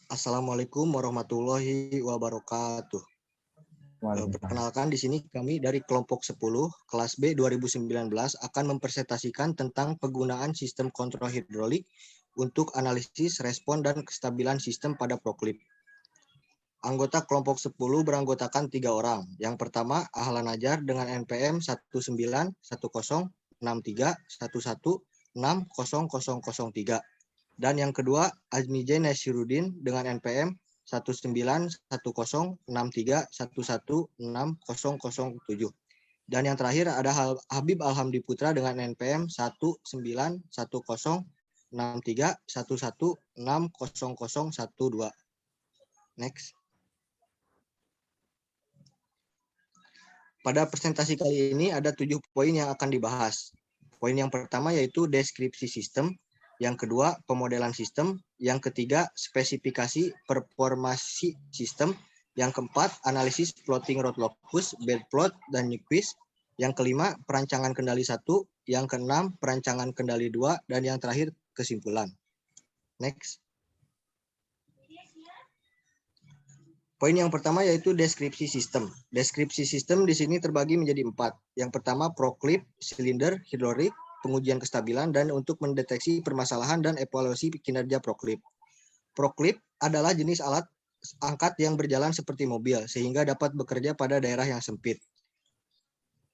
Assalamualaikum warahmatullahi wabarakatuh. Waalaikumsalam. Perkenalkan di sini kami dari kelompok 10 kelas B 2019 akan mempresentasikan tentang penggunaan sistem kontrol hidrolik untuk analisis, respon, dan kestabilan sistem pada proklip. Anggota kelompok 10 beranggotakan 3 orang. Yang pertama, Ahlan Najar dengan NPM 19103116003. Dan yang kedua, Azmi J. Nasiruddin dengan NPM 19103116007. Dan yang terakhir ada Habib Alhamdi Putra dengan NPM 19103116012. Next. Pada presentasi kali ini ada 7 poin yang akan dibahas. Poin yang pertama yaitu deskripsi sistem, yang kedua pemodelan sistem, yang ketiga spesifikasi performasi sistem, yang keempat analisis floating rod locus, bed plot, dan Nyquist, yang kelima perancangan kendali 1, yang keenam perancangan kendali 2, dan yang terakhir kesimpulan. Next. Poin yang pertama yaitu deskripsi sistem. Deskripsi sistem di sini terbagi menjadi 4. Yang pertama proklip, silinder, hidrolik, pengujian kestabilan, dan untuk mendeteksi permasalahan dan evaluasi kinerja proklip. Proklip adalah jenis alat angkat yang berjalan seperti mobil sehingga dapat bekerja pada daerah yang sempit.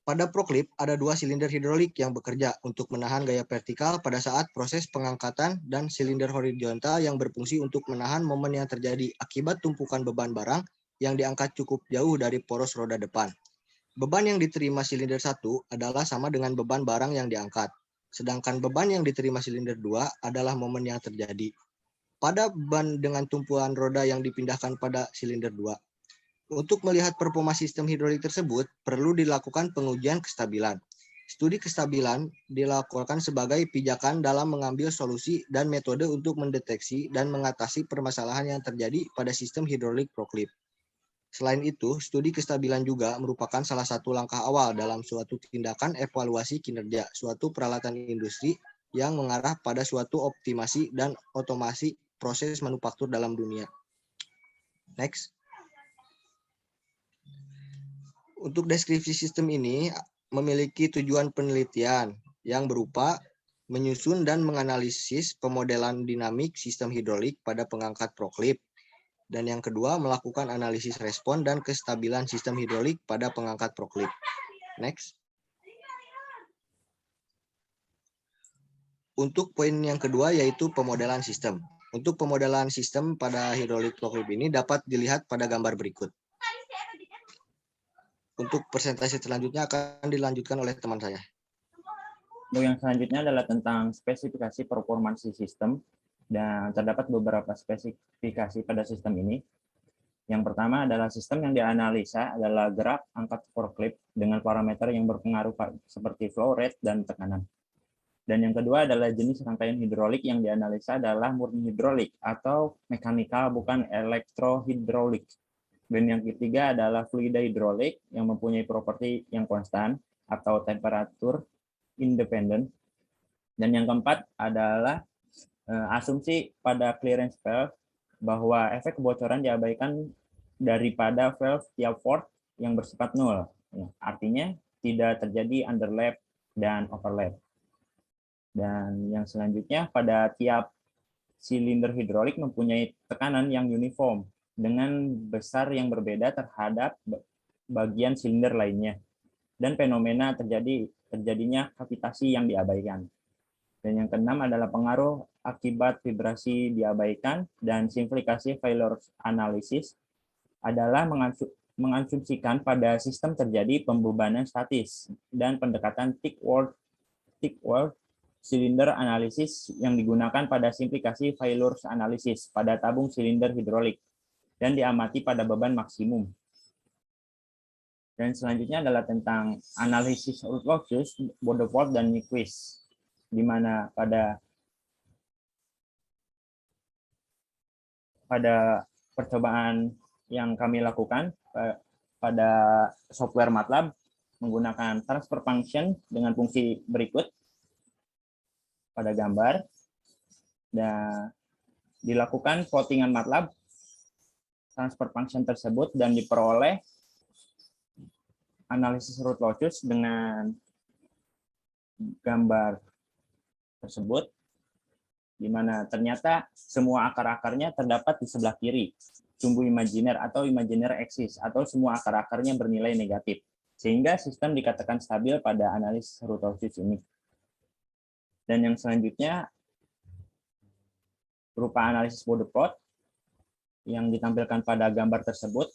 Pada proklip ada 2 silinder hidrolik yang bekerja untuk menahan gaya vertikal pada saat proses pengangkatan dan silinder horizontal yang berfungsi untuk menahan momen yang terjadi akibat tumpukan beban barang yang diangkat cukup jauh dari poros roda depan. Beban yang diterima silinder 1 adalah sama dengan beban barang yang diangkat, sedangkan beban yang diterima silinder 2 adalah momen yang terjadi pada beban dengan tumpuan roda yang dipindahkan pada silinder 2. Untuk melihat performa sistem hidrolik tersebut, perlu dilakukan pengujian kestabilan. Studi kestabilan dilakukan sebagai pijakan dalam mengambil solusi dan metode untuk mendeteksi dan mengatasi permasalahan yang terjadi pada sistem hidrolik proklip. Selain itu, studi kestabilan juga merupakan salah satu langkah awal dalam suatu tindakan evaluasi kinerja suatu peralatan industri yang mengarah pada suatu optimasi dan otomasi proses manufaktur dalam dunia. Next. Untuk deskripsi sistem ini memiliki tujuan penelitian yang berupa menyusun dan menganalisis pemodelan dinamik sistem hidrolik pada pengangkat proklip. Dan yang kedua, melakukan analisis respon dan kestabilan sistem hidrolik pada pengangkat proklip. Next. Untuk poin yang kedua yaitu pemodelan sistem. Untuk pemodelan sistem pada hidrolik proklip ini dapat dilihat pada gambar berikut. Untuk presentasi selanjutnya akan dilanjutkan oleh teman saya. Untuk yang selanjutnya adalah tentang spesifikasi performansi sistem, dan terdapat beberapa spesifikasi pada sistem ini. Yang pertama adalah sistem yang dianalisa adalah gerak angkat forklift dengan parameter yang berpengaruh seperti flow rate dan tekanan. Dan yang kedua adalah jenis rangkaian hidrolik yang dianalisa adalah murni hidrolik atau mekanikal bukan elektrohidrolik. Dan yang ketiga adalah fluida hidrolik yang mempunyai properti yang konstan atau temperatur independen. Dan yang keempat adalah asumsi pada clearance valve bahwa efek kebocoran diabaikan daripada valve tiap port yang bersifat nol. Artinya tidak terjadi underlap dan overlap. Dan yang selanjutnya pada tiap silinder hidrolik mempunyai tekanan yang uniform dengan besar yang berbeda terhadap bagian silinder lainnya, dan fenomena terjadinya kavitasi yang diabaikan. Dan yang keenam adalah pengaruh akibat vibrasi diabaikan, dan simplifikasi failure analysis adalah mengasumsikan pada sistem terjadi pembebanan statis, dan pendekatan thick wall silinder analisis yang digunakan pada simplikasi failure analysis pada tabung silinder hidrolik dan diamati pada beban maksimum. Dan selanjutnya adalah tentang analisis root losses, Bodeford dan Nyquist, di mana pada percobaan yang kami lakukan pada software MATLAB menggunakan transfer function dengan fungsi berikut pada gambar, dan dilakukan plottingan MATLAB transfer function tersebut dan diperoleh analisis root locus dengan gambar tersebut, di mana ternyata semua akar-akarnya terdapat di sebelah kiri, sumbu imajiner atau imajiner axis, atau semua akar-akarnya bernilai negatif, sehingga sistem dikatakan stabil pada analisis root locus ini. Dan yang selanjutnya berupa analisis Bode plot yang ditampilkan pada gambar tersebut,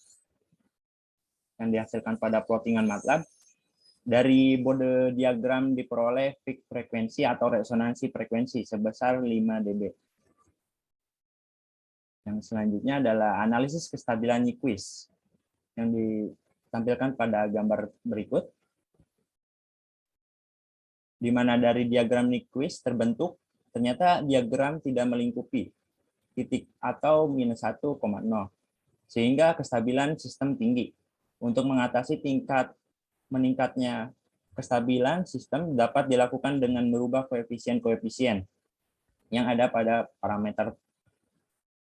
yang dihasilkan pada plottingan MATLAB. Dari Bode diagram diperoleh peak frekuensi atau resonansi frekuensi sebesar 5 dB. Yang selanjutnya adalah analisis kestabilan Nyquist yang ditampilkan pada gambar berikut, di mana dari diagram Nyquist terbentuk, ternyata diagram tidak melingkupi titik atau minus 1,0, sehingga kestabilan sistem tinggi. Untuk mengatasi tingkat meningkatnya kestabilan sistem dapat dilakukan dengan merubah koefisien-koefisien yang ada pada parameter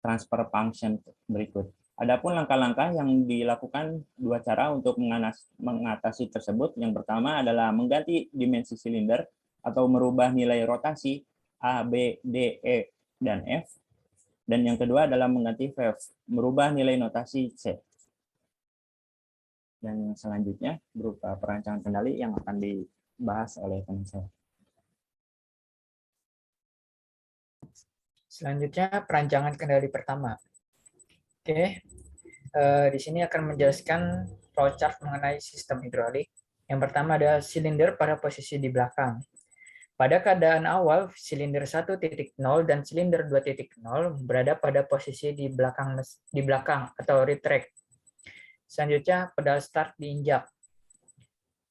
transfer function berikut. Adapun langkah-langkah yang dilakukan dua cara untuk mengatasi tersebut. Yang pertama adalah mengganti dimensi silinder atau merubah nilai rotasi A, B, D, E, dan F. Dan yang kedua adalah mengganti valve, merubah nilai notasi C. Dan yang selanjutnya berupa perancangan kendali yang akan dibahas oleh teman saya. Selanjutnya perancangan kendali pertama. Oke, di sini akan menjelaskan flowchart mengenai sistem hidrolik. Yang pertama ada silinder pada posisi di belakang. Pada keadaan awal, silinder 1.0 dan silinder 2.0 berada pada posisi di belakang atau retract. Selanjutnya, pedal start diinjak.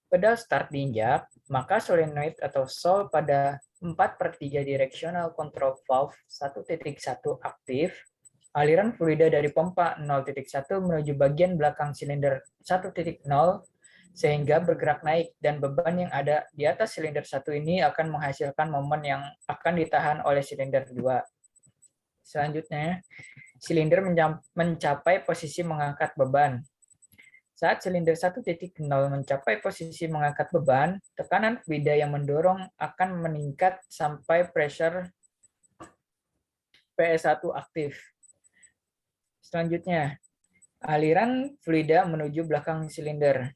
Pedal start diinjak, maka solenoid atau sol pada 4/3 directional control valve 1.1 aktif. Aliran fluida dari pompa 0.1 menuju bagian belakang silinder 1.0 sehingga bergerak naik, dan beban yang ada di atas silinder 1 ini akan menghasilkan momen yang akan ditahan oleh silinder 2. Selanjutnya, silinder mencapai posisi mengangkat beban. Saat silinder 1.0 mencapai posisi mengangkat beban, tekanan fluida yang mendorong akan meningkat sampai pressure PS1 aktif. Selanjutnya, aliran fluida menuju belakang silinder.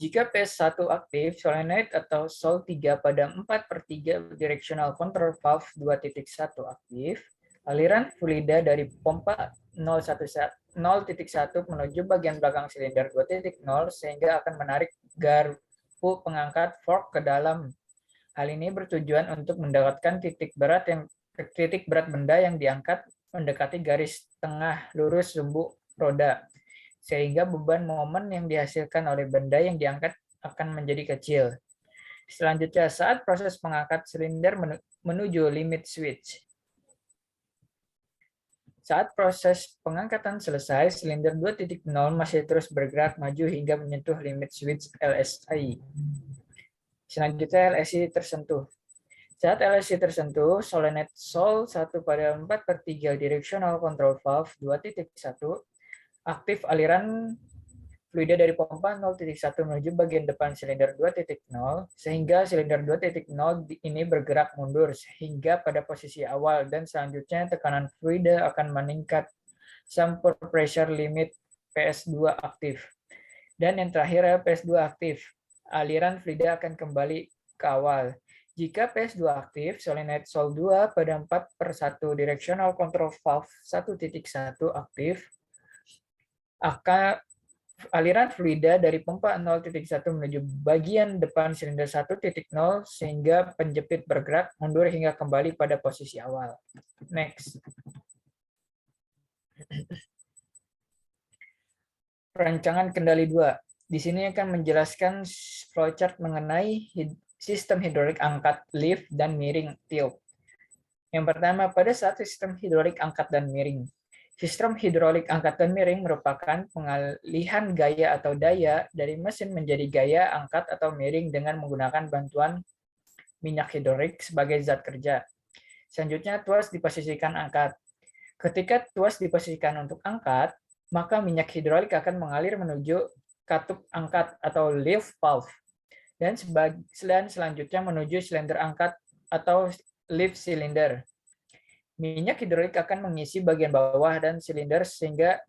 Jika PS1 aktif, solenoid atau Sol 3 pada 4/3 directional control valve 2.1 aktif, aliran fluida dari pompa 0.1 menuju bagian belakang silinder 2.0 sehingga akan menarik garpu pengangkat fork ke dalam. Hal ini bertujuan untuk mendapatkan titik berat benda yang diangkat mendekati garis tengah lurus sumbu roda, sehingga beban momen yang dihasilkan oleh benda yang diangkat akan menjadi kecil. Selanjutnya, saat proses mengangkat silinder menuju limit switch. Saat proses pengangkatan selesai, silinder 2.0 masih terus bergerak maju hingga menyentuh limit switch LSI. Selanjutnya, LSI tersentuh. Saat LSI tersentuh, solenoid Sol 1 pada 4/3 directional control valve 2.1 aktif, aliran fluida dari pompa 0.1 menuju bagian depan silinder 2.0 sehingga silinder 2.0 ini bergerak mundur hingga pada posisi awal, dan selanjutnya tekanan fluida akan meningkat sampai pressure limit PS2 aktif. Dan yang terakhir PS2 aktif, aliran fluida akan kembali ke awal. Jika PS2 aktif, solenoid Sol 2 pada 4/1 directional control valve 1.1 aktif, aliran fluida dari pompa 0.1 menuju bagian depan silinder 1.0 sehingga penjepit bergerak mundur hingga kembali pada posisi awal. Next. Perancangan kendali 2. Di sini akan menjelaskan flowchart mengenai sistem hidrolik angkat, lift, dan miring tilt. Yang pertama, pada saat sistem hidrolik angkat dan miring. Sistem hidrolik angkat dan miring merupakan pengalihan gaya atau daya dari mesin menjadi gaya angkat atau miring dengan menggunakan bantuan minyak hidrolik sebagai zat kerja. Selanjutnya, tuas diposisikan angkat. Ketika tuas diposisikan untuk angkat, maka minyak hidrolik akan mengalir menuju katup angkat atau leaf valve, dan selanjutnya menuju silinder angkat atau leaf cylinder. Minyak hidrolik akan mengisi bagian bawah dan silinder sehingga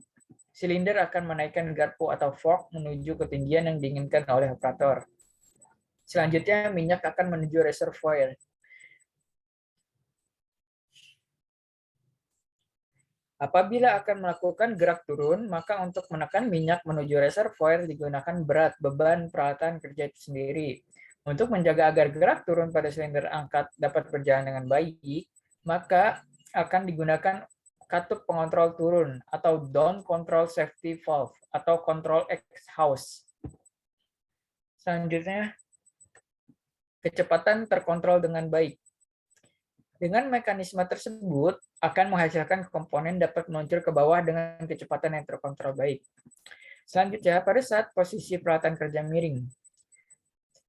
silinder akan menaikkan garpu atau fork menuju ketinggian yang diinginkan oleh operator. Selanjutnya minyak akan menuju reservoir. Apabila akan melakukan gerak turun, maka untuk menekan minyak menuju reservoir digunakan berat beban peralatan kerja itu sendiri. Untuk menjaga agar gerak turun pada silinder angkat dapat berjalan dengan baik, maka akan digunakan katup pengontrol turun atau down control safety valve atau control exhaust. Selanjutnya, kecepatan terkontrol dengan baik. Dengan mekanisme tersebut akan menghasilkan komponen dapat meluncur ke bawah dengan kecepatan yang terkontrol baik. Selanjutnya, pada saat posisi peralatan kerja miring.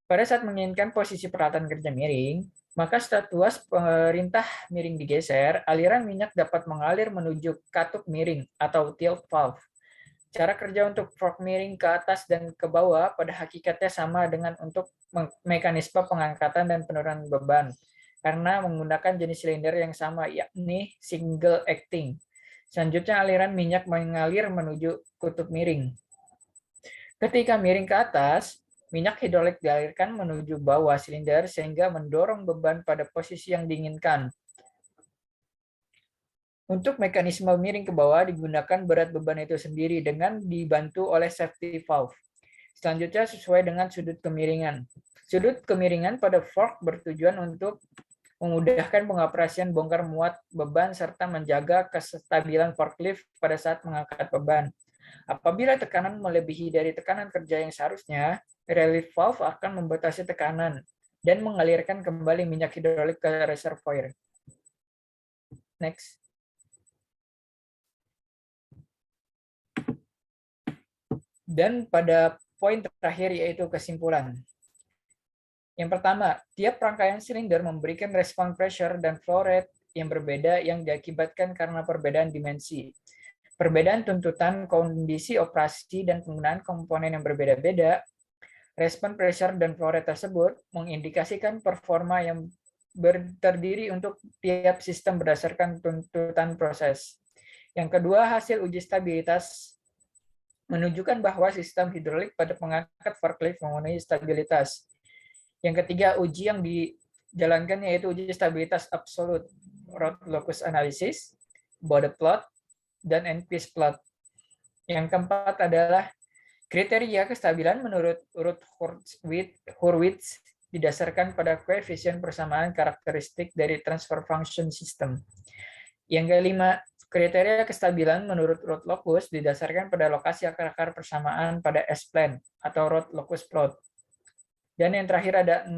Pada saat menginginkan posisi peralatan kerja miring, maka setelah tuas perintah miring digeser, aliran minyak dapat mengalir menuju katup miring atau tilt valve. Cara kerja untuk fork miring ke atas dan ke bawah pada hakikatnya sama dengan untuk mekanisme pengangkatan dan penurunan beban, karena menggunakan jenis silinder yang sama, yakni single acting. Selanjutnya aliran minyak mengalir menuju kutub miring. Ketika miring ke atas, minyak hidrolik dialirkan menuju bawah silinder sehingga mendorong beban pada posisi yang diinginkan. Untuk mekanisme miring ke bawah digunakan berat beban itu sendiri dengan dibantu oleh safety valve. Selanjutnya sesuai dengan sudut kemiringan. Sudut kemiringan pada fork bertujuan untuk memudahkan pengoperasian bongkar muat beban serta menjaga kestabilan forklift pada saat mengangkat beban. Apabila tekanan melebihi dari tekanan kerja yang seharusnya, relief valve akan membatasi tekanan dan mengalirkan kembali minyak hidrolik ke reservoir. Next. Dan pada poin terakhir yaitu kesimpulan. Yang pertama, tiap rangkaian silinder memberikan respon pressure dan flow rate yang berbeda yang diakibatkan karena perbedaan dimensi. Perbedaan tuntutan kondisi operasi dan penggunaan komponen yang berbeda-beda, respon pressure dan flow rate tersebut mengindikasikan performa yang terdiri untuk tiap sistem berdasarkan tuntutan proses. Yang kedua, hasil uji stabilitas menunjukkan bahwa sistem hidrolik pada pengangkat forklift memenuhi stabilitas. Yang ketiga, uji yang dijalankan yaitu uji stabilitas absolut, rod locus analysis, body plot, dan NPS plot. Yang keempat adalah kriteria kestabilan menurut Ruth Hurwitz didasarkan pada koefisien persamaan karakteristik dari transfer function system. Yang kelima, kriteria kestabilan menurut Ruth locus didasarkan pada lokasi akar-akar persamaan pada S-plane atau Ruth locus plot. Dan yang terakhir ada 6.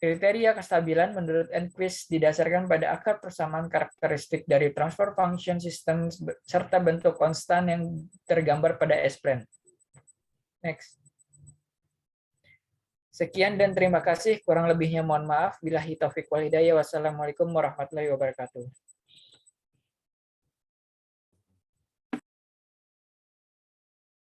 Kriteria kestabilan menurut Enquist didasarkan pada akar persamaan karakteristik dari transfer function system serta bentuk konstan yang tergambar pada S-plane. Next. Sekian dan terima kasih. Kurang lebihnya mohon maaf. Billahi taufiq wal hidayah. Wassalamualaikum warahmatullahi wabarakatuh.